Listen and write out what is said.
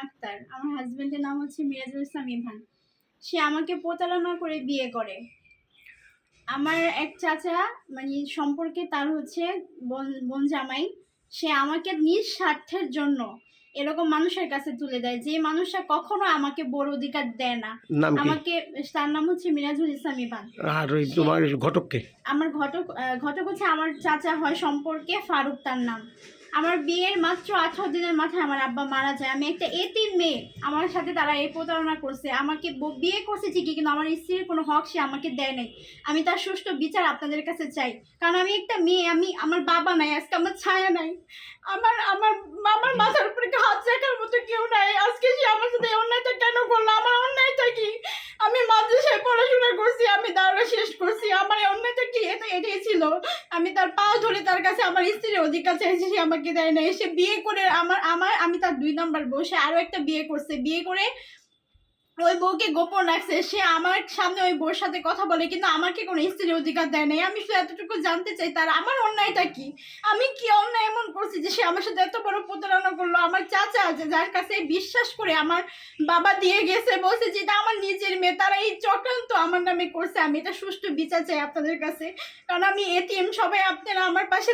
আক্তার। আমার হাসব্যান্ডের নাম হচ্ছে মিরাজুল ইসলাম ইভান। সে আমাকে প্রতারণা করে বিয়ে করে। আমার এক চাচা মানে সম্পর্কে তার হচ্ছে বোন জামাই। সে আমাকে নিজ স্বার্থের জন্য এরকম মানুষের কাছে তুলে দেয়, যে মানুষটা কখনো আমাকে বড় অধিকার দেয় না। নাম কি? আমাকে, তার নাম হচ্ছে মিরাজুল ইসলাম ইভান। আর ওই তোমার ঘটককে? আমার ঘটক হচ্ছে আমার চাচা হয় সম্পর্কে, ফারুক তার নাম। আমার বিয়ের মাত্র 18 দিনের মাথায় আমার আব্বা মারা যায়। আমি একটা এতিম মেয়ে, আমার সাথে তারা এই প্রতারণা করছে। আমাকে বিয়ে করছে ঠিকই, কিন্তু আমার স্ত্রীর কোনো হক সে আমাকে দেয় নাই। আমি তার সুষ্ঠু বিচার আপনাদের কাছে চাই, কারণ আমি একটা মেয়ে, আমার বাবা নাই, আজকে আমার ছায়া নাই, আমার আমার আমার মাথার উপরে হাত রাখার মতো কেউ নাই। আজকে সে আমার সাথে অন্যায়টা কেন করলো? আমার অন্যায়টা কি? আমি মাদ্রাসায় পড়াশোনা করছি, আমি দাওরা শেষ করছি, আমার অন্যায়টা কি? এটাই ছিল। আমি তার পাও ধরে তার কাছে আমার স্ত্রীর অধিকার চাইছি, সে আমাকে দেয় না। এসে বিয়ে করে আমি তার 2 নাম্বার বউ। সে আরো একটা বিয়ে করছে, বিয়ে করে ওই বউকে গোপন রাখছে। সে আমার সামনে ওই বউর সাথে কথা বলে, কিন্তু আমাকে কোনো স্ত্রীর অধিকার দেয় নাই। আমি শুধু এতটুকু জানতে চাই, তার আমার অন্যায়টা কি? আমি কি অন্যায় এমন করছি যে সে আমার সাথে এত বড় প্রতারণা করলো? আমার চাচা আছে, যার কাছে বিশ্বাস করে আমার বাবা দিয়ে গেছে, বলছে যে এটা আমার নিজের মেয়ে, তারা এই চক্রান্ত আমার নামে করছে। আমি এটা সুষ্ঠু বিচার চাই আপনাদের কাছে, কারণ আমি এতিম। সবাই আপনারা আমার পাশে